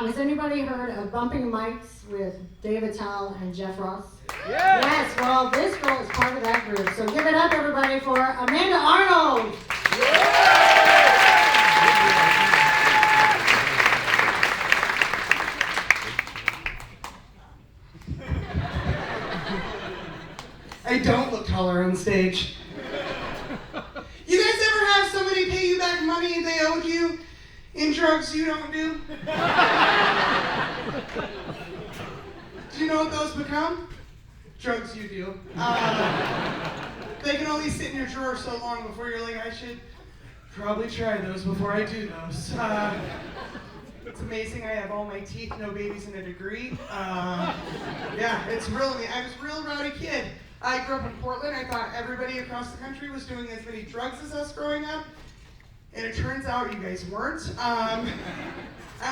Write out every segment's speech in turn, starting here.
Has anybody heard of Bumping Mics with David Towell and Jeff Ross? Yeah. Yes, well, this girl is part of that group. So give it up, everybody, for Amanda Arnold. I don't look taller on stage. You guys ever have somebody pay you back money they owed you in drugs you don't do? Do you know what those become? Drugs you do. They can only sit in your drawer so long before you're like, I should probably try those before I do those. It's amazing I have all my teeth, no babies, and a degree. Yeah, it's really, I was a real rowdy kid. I grew up in Portland. I thought everybody across the country was doing as many drugs as us growing up. And it turns out you guys weren't. I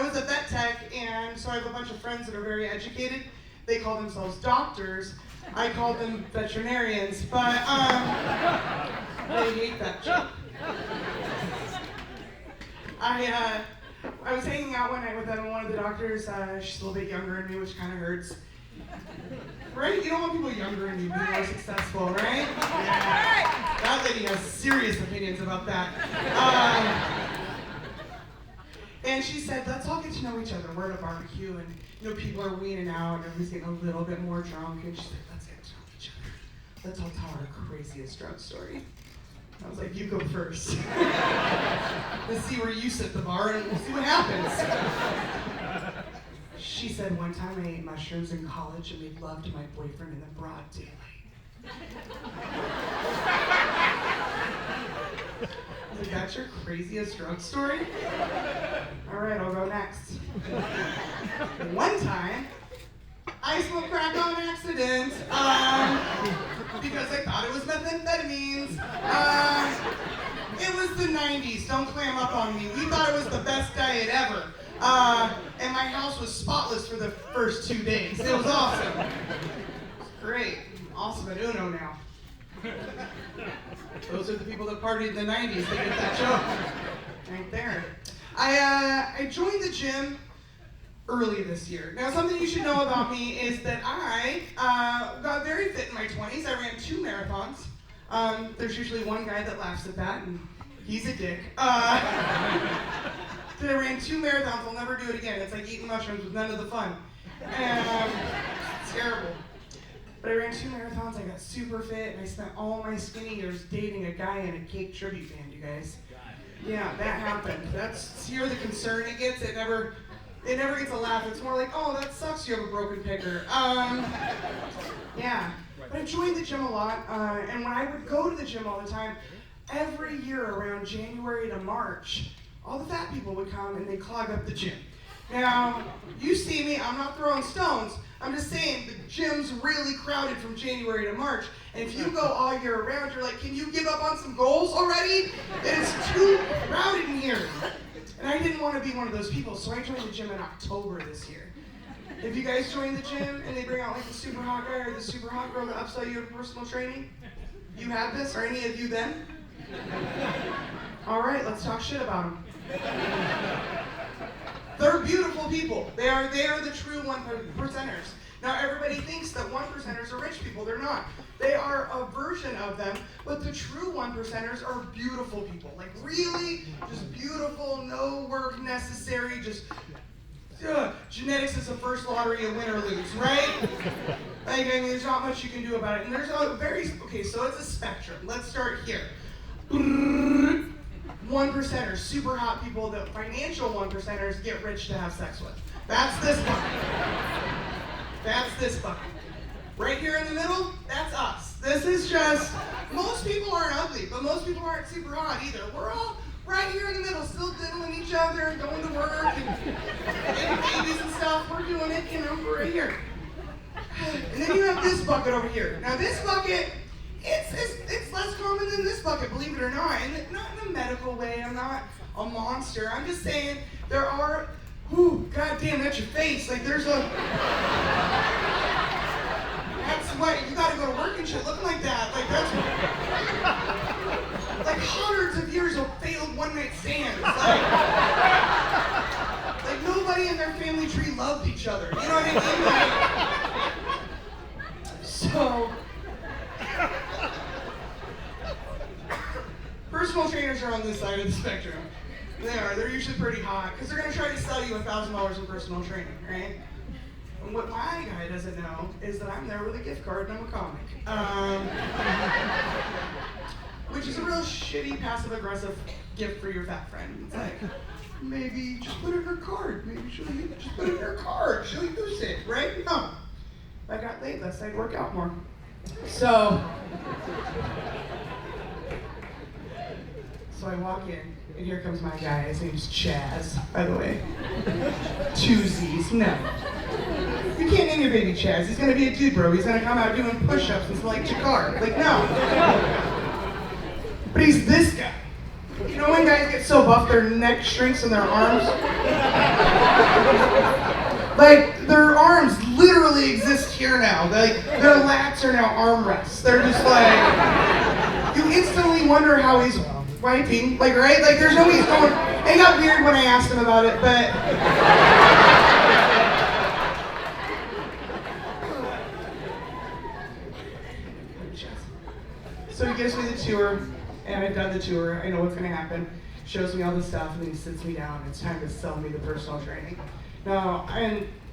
was a vet tech, and so I have a bunch of friends that are very educated. They call themselves doctors. I call them veterinarians, but they hate that joke. I was hanging out one night with them, and one of the doctors, she's a little bit younger than me, which kind of hurts. Right? You don't want people younger than you being more successful, right? Yeah. That lady has serious opinions about that. And she said, let's all get to know each other. We're at a barbecue, and people are weaning out, and everybody's getting a little bit more drunk. And she said, let's get to know each other. Let's all tell our craziest drug story. I was like, you go first. Let's see where you sit the bar, and we'll see what happens. She said, one time I ate mushrooms in college and made love to my boyfriend in the broad daylight. I was like, that's your craziest drug story? All right, I'll go next. One time, I smoked crack on accident because I thought it was methamphetamines. It was the 90s, don't clam up on me. We thought it was the best diet ever. And my house was spotless for the first 2 days. It was awesome. It was great. Awesome at Uno now. Those are the people that partied in the 90s. They get that joke. Right there. I joined the gym early this year. Now, something you should know about me is that I got very fit in my 20s. I ran 2 marathons. There's usually one guy that laughs at that, and he's a dick. I ran 2 marathons. I'll never do it again. It's like eating mushrooms with none of the fun. And it's terrible. But I ran 2 marathons. I got super fit, and I spent all my skinny years dating a guy in a Cake tribute band, you guys. Yeah, that happened. See where the concern it gets? It never gets a laugh. It's more like, oh, that sucks you have a broken picker. Yeah. But I joined the gym a lot, and when I would go to the gym all the time, every year around January to March, all the fat people would come and they clog up the gym. Now, you see me, I'm not throwing stones. I'm just saying the gym's really crowded from January to March. And if you go all year round, you're like, can you give up on some goals already? It's too crowded in here. And I didn't want to be one of those people, so I joined the gym in October this year. If you guys join the gym and they bring out like the super hot guy or the super hot girl to upsell you at personal training, you have this, or any of you then? All right, let's talk shit about them. They're beautiful people. They are the true 1%ers. Now everybody thinks that 1%ers are rich people. They're not. They are a version of them, but the true 1%ers are beautiful people. Like really, just beautiful, no work necessary, just genetics is the first lottery, you win or lose, right? Like, I mean, there's not much you can do about it. And there's okay, so it's a spectrum. Let's start here. 1%ers, super hot people that financial 1%ers get rich to have sex with. That's this bucket. That's this bucket. Right here in the middle, that's us. This is just, most people aren't ugly, but most people aren't super hot either. We're all right here in the middle, still diddling each other and going to work and getting babies and stuff. We're doing it, we're right here. And then you have this bucket over here. Now this bucket, it's less common than this bucket, believe it or not. And not in a medical way, I'm not a monster. I'm just saying there are, goddamn, that's your face. Like there's a, that's what, you gotta go to work and shit looking like that. Like that's, like hundreds of years of failed one-night stands. Like nobody in their family So, personal trainers are on this side of the spectrum. They are. They're usually pretty hot because they're going to try to sell you $1,000 in personal training, right? And what my guy doesn't know is that I'm there with a gift card and I'm a comic. Which is a real shitty, passive-aggressive gift for your fat friend. It's like, maybe just put it in her card. Maybe she'll just put it in her card. She'll use it, right? No. If I got laid less, I'd work out more. So I walk in, and here comes my guy. His name's Chaz, by the way. 2 Z's. No. You can't name your baby Chaz. He's gonna be a dude, bro. He's gonna come out doing push-ups and like Jakar. Like, no. But he's this guy. You know when guys get so buff their neck shrinks and their arms? Like, their arms literally exist here now. Like, their lats are now armrests. They're just like, you instantly wonder how he's wiping. Like, right? Like, there's no way he's going. It got weird when I asked him about it, but. So he gives me the tour, and I've done the tour. I know what's going to happen. Shows me all the stuff, and then he sits me down. It's time to sell me the personal training. Now,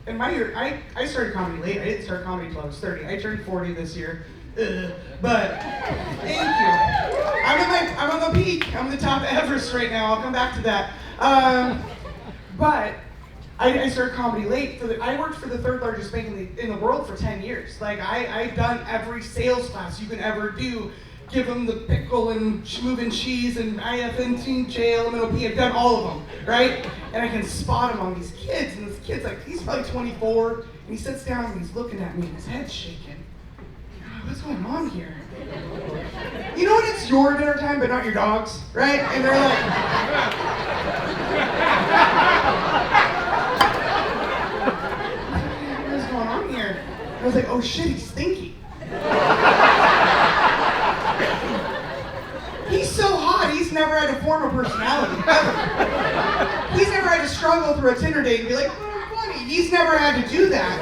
in my year, I started comedy late. I didn't start comedy until I was 30. I turned 40 this year. But thank you. I'm on the peak. I'm the top of Everest right now. I'll come back to that. But I started comedy late. I worked for the 3rd largest bank in the world for 10 years. Like I've done every sales class you can ever do. Give them the pickle and moving cheese and IFNT, jail, MNOP. I've done all of them, right? And I can spot him on these kids. And this kid's like, he's probably 24. And he sits down and he's looking at me and his head's shaking. What's going on here? You know when it's your dinner time, but not your dog's, right? And they're like, what's going on here? I was like, oh shit, he's stinky. He's so hot, he's never had to form a personality, ever. He's never had to struggle through a Tinder date and be like, oh, funny. He's never had to do that.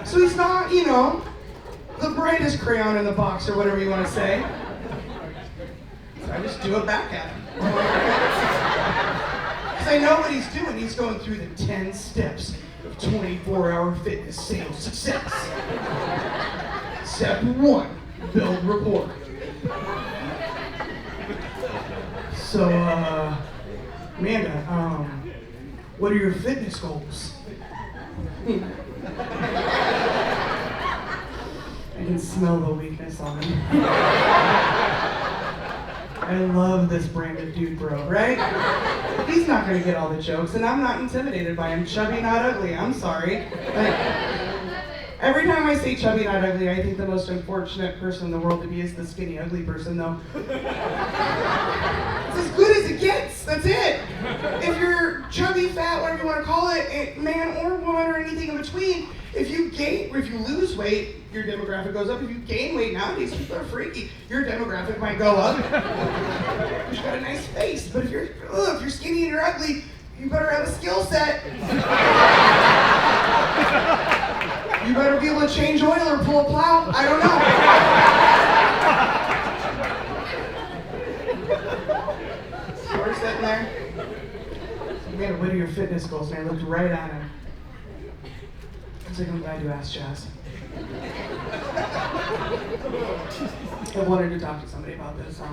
So he's not, you know, the brightest crayon in the box, or whatever you want to say. So I just do it back at him. Because I know what he's doing. He's going through the 10 steps of 24-hour fitness sales success. Step 1, build rapport. So, Amanda, what are your fitness goals? I can smell the weakness on him. I love this brand of dude bro, right? He's not gonna get all the jokes, and I'm not intimidated by him. Chubby, not ugly, I'm sorry. Like, every time I say chubby, not ugly, I think the most unfortunate person in the world to be is the skinny, ugly person, though. It's as good as it gets, that's it. If you're chubby, fat, whatever you want to call it, man or woman or anything in between, if you lose weight, your demographic goes up. If you gain weight, nowadays people are freaky. Your demographic might go up. You've got a nice face, but if you're skinny and you're ugly, you better have a skill set. You better be able to change oil or pull a plow. I don't know. So we're sitting there. Amanda, what are your fitness goals? And I looked right at him. I was like, I'm glad you asked, Jazz. I wanted to talk to somebody about this. I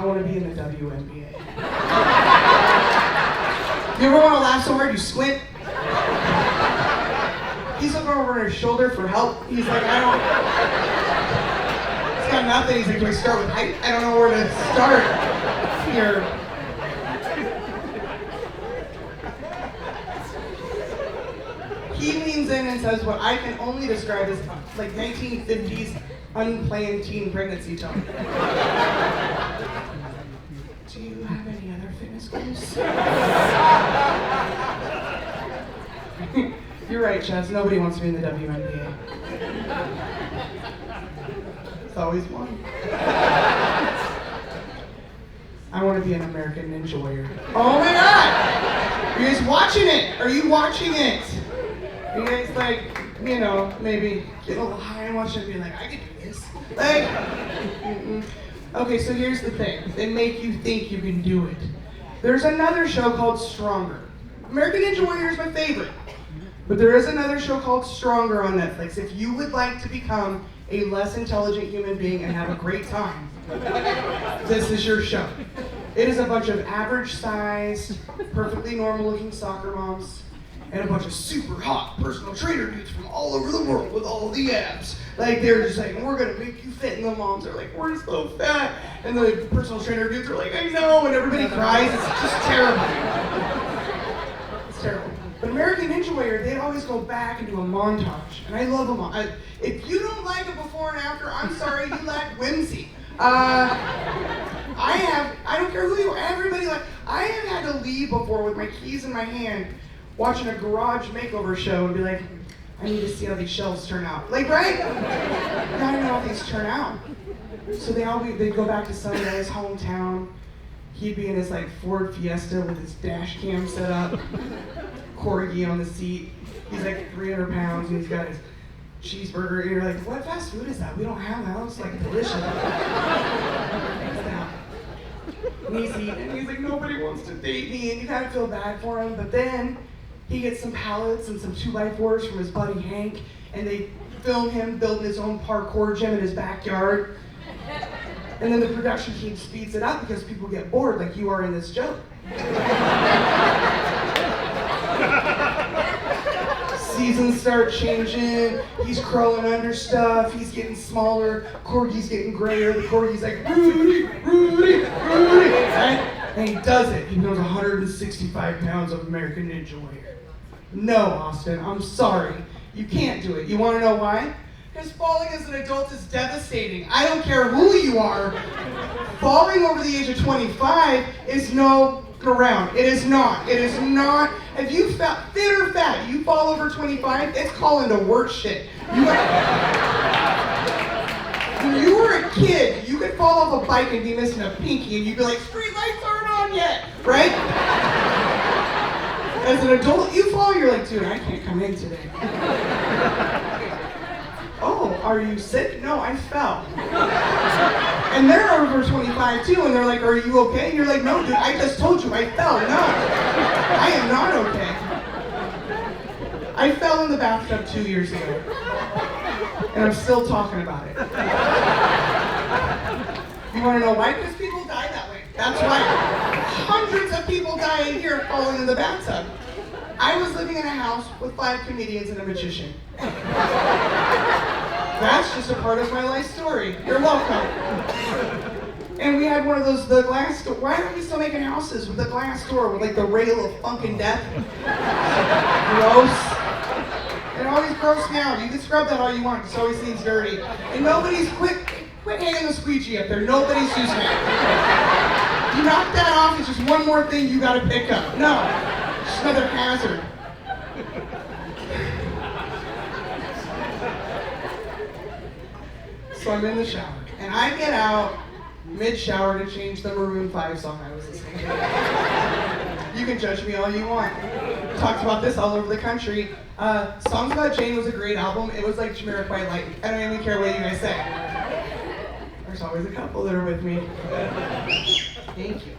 want to be in the WNBA. You ever want to laugh so hard you squint? He's looking over his shoulder for help. He's like, he's got nothing. He's like, do I start with height? I don't know where to start here. He leans in and says what I can only describe as like 1950s unplanned teen pregnancy tone. Do you have any other fitness goals? You're right, Chaz. Nobody wants to be in the WNBA. It's always one. I want to be an American Ninja Warrior. Oh my God! Are you guys watching it? Are you watching it? Are you guys like you know, maybe get a little high and watch it and be like, I can do this. Like, okay, so here's the thing. They make you think you can do it. There's another show called Stronger. American Ninja Warrior is my favorite. But there is another show called Stronger on Netflix. If you would like to become a less intelligent human being and have a great time, this is your show. It is a bunch of average-sized, perfectly normal-looking soccer moms and a bunch of super hot personal trainer dudes from all over the world with all the abs. Like, they're just like, we're gonna make you fit, and the moms are like, we're so fat. And the personal trainer dudes are like, I know, and everybody cries. It's just terrible. It's terrible. But American Ninja Warrior, they'd always go back and do a montage. And I love them all. If you don't like a before and after, I'm sorry, you lack whimsy. I don't care who you are, everybody I have had to leave before with my keys in my hand, watching a garage makeover show and be like, I need to see how these shelves turn out. Like, right? I gotta know how these turn out. So they'd go back to Sonny Guy's hometown. He'd be in his Ford Fiesta with his dash cam set up, corgi on the seat. He's 300 pounds and he's got his cheeseburger. And you're like, what fast food is that? We don't have that. It's delicious. And he's eating, and he's like, nobody wants to date me, and you kind of feel bad for him. But then he gets some pallets and some 2x4s from his buddy Hank, and they film him building his own parkour gym in his backyard. And then the production team speeds it up because people get bored, like you are in this joke. Seasons start changing, he's crawling under stuff, he's getting smaller, Corgi's getting grayer, the Corgi's like, Rudy, right? And he does it. He becomes 165 pounds of American Ninja Warrior. No, Austin, I'm sorry. You can't do it. You wanna know why? Because falling as an adult is devastating. I don't care who you are. Falling over the age of 25 is no around. It is not. It is not. If you fit or fat, you fall over 25, it's calling to work shit. When you were a kid, you could fall off a bike and be missing a pinky and you'd be like, street lights aren't on yet, right? As an adult, you fall, you're like, dude, I can't come in today. Oh, are you sick? No, I fell. And they're over 25 too, and they're like, are you okay? And you're like, no, dude, I just told you I fell. No, I am not okay. I fell in the bathtub 2 years ago, and I'm still talking about it. You want to know why? Because people die that way. That's why. Hundreds of people die a year falling in the bathtub. I was living in a house with 5 comedians and a magician. That's just a part of my life story. You're welcome. And we had one of those, the glass door. Why aren't we still making houses with the glass door with the rail of funk and death? Gross. It always gross me out. You can scrub that all you want. It always seems dirty. And nobody's quit hanging the squeegee up there. Nobody's using it. You knock that off, it's just one more thing you gotta pick up. No, it's just another hazard. So I'm in the shower, and I get out mid-shower to change the Maroon 5 song I was listening to. You can judge me all you want. Talked about this all over the country. Songs About Jane was a great album. It was like Jamiroquai Light. I don't even care what you guys say. There's always a couple that are with me. Thank you.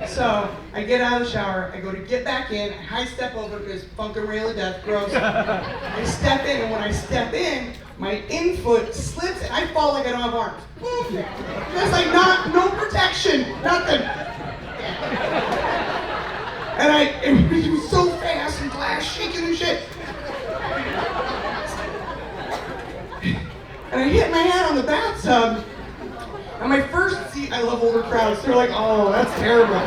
So I get out of the shower, I go to get back in, I high step over because funk and rail of death, gross. I step in, and when I step in, my in-foot slips and I fall like I don't have arms. Just no protection, nothing. And it was so fast and glass shaking and shit. And I hit my head on the bathtub. And my first seat, I love older crowds. They're like, oh, that's terrible.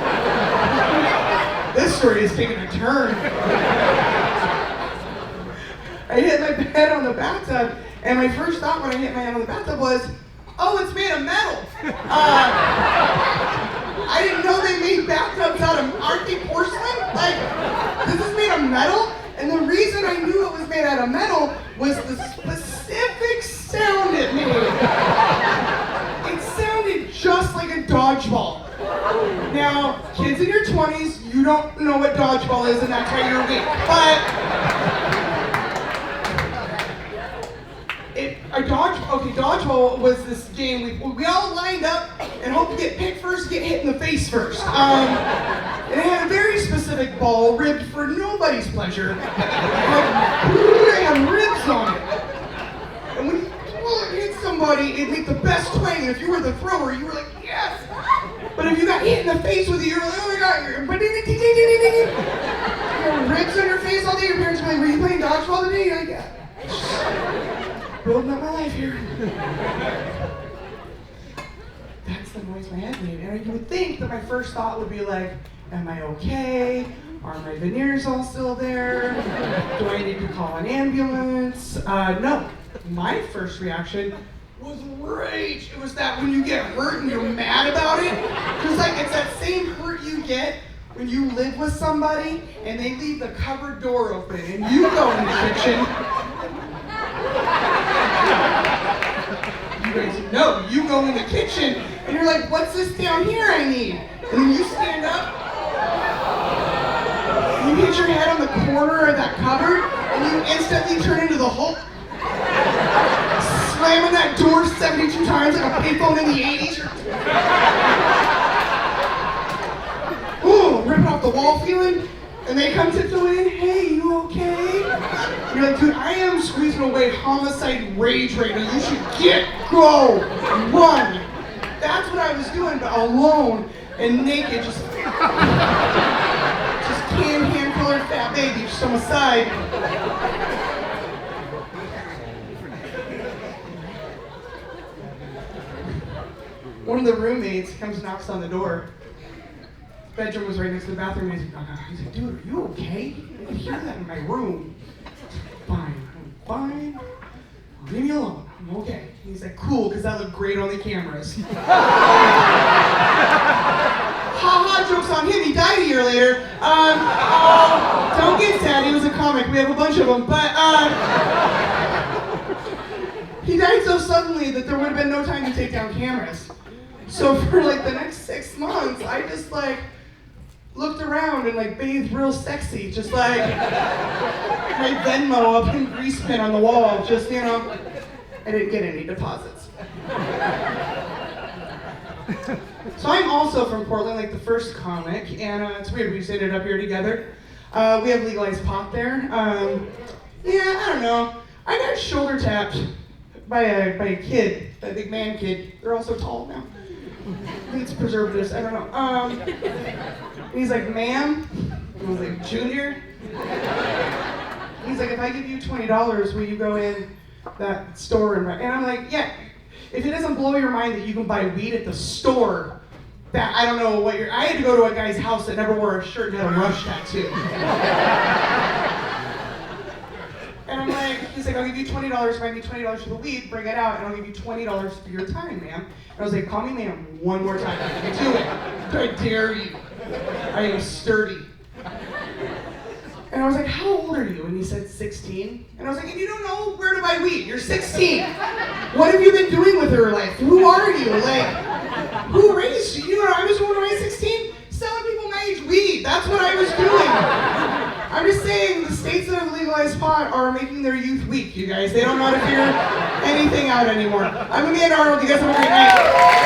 This story is taking a turn. I hit my head on the bathtub, and my first thought when I hit my head on the bathtub was, oh, it's made of metal. I didn't know they made bathtubs out of, aren't they porcelain? This is made of metal? And the reason I knew it was made out of metal was the specific sound it made. It sounded just like a dodgeball. Now, kids in your 20s, you don't know what dodgeball is, and that's why you're weak. Dodgeball was this game. We all lined up and hoped to get picked first, get hit in the face first. And it had a very specific ball, ribbed for nobody's pleasure. It had ribs on it. And when you hit somebody, it'd make the best twang. And if you were the thrower, you were like, yes! But if you got hit in the face with it, you were like, oh my god, ribs on your face all day. Your parents were like, were you playing dodgeball today? You're like, yeah. Building up my life here. That's the noise my head made. And you would think that my first thought would be like, am I okay? Are my veneers all still there? Do I need to call an ambulance? No. My first reaction was rage. It was that when you get hurt and you're mad about it. It's like, it's that same hurt you get when you live with somebody and they leave the cupboard door open and you go in the kitchen. You guys know, you go in the kitchen and you're like, what's this down here I need? And then you stand up, you hit your head on the corner of that cupboard and you instantly turn into the Hulk. Slamming that door 72 times like a payphone in the 80s. Ooh, ripping off the wall feeling. And they come tiptoeing in, hey, you okay? And you're like, dude, I am squeezing away homicide rage right now. You should go, run. That's what I was doing, but alone and naked, just hand-colored fat baby just on the side. One of the roommates comes and knocks on the door. His bedroom was right next to the bathroom. He's like, dude, are you okay? I can hear that in my room. Fine, I'm fine. Leave me alone. I'm okay. And he's like, cool, because that looked great on the cameras. Ha, joke's on him. He died a year later. Don't get sad. He was a comic. We have a bunch of them. But he died so suddenly that there would have been no time to take down cameras. So for like the next 6 months, I just like looked around and like bathed real sexy, just like my Venmo up in grease pin on the wall, just, you know, I didn't get any deposits. So I'm also from Portland, like the first comic, and it's weird, we just ended up here together. We have legalized pot there. Yeah, I don't know. I got shoulder tapped by a kid, a big man kid. They're all so tall now. I think it's preservatives, I don't know. And he's like, ma'am? And I was like, Junior? He's like, if I give you $20, will you go in that store and I'm like, yeah. If it doesn't blow your mind that you can buy weed at the store, that I don't know what you're. I had to go to a guy's house that never wore a shirt and had a Rush tattoo. And I'm like, he's like, I'll give you $20, buy me $20 for the weed, bring it out, and I'll give you $20 for your time, ma'am. And I was like, call me ma'am one more time. Do it. I dare you. I am sturdy. And I was like, how old are you? And he said, 16. And I was like, and you don't know where to buy weed. You're 16. What have you been doing with your life? Who are you? Like, who raised you? You know what I was doing when I was 16? Selling people my age weed. That's what I was doing. I'm just saying, the states that have legalized pot are making their youth weak, you guys. They don't know how to figure anything out anymore. I'm Amanda Arnold. You guys have a great night.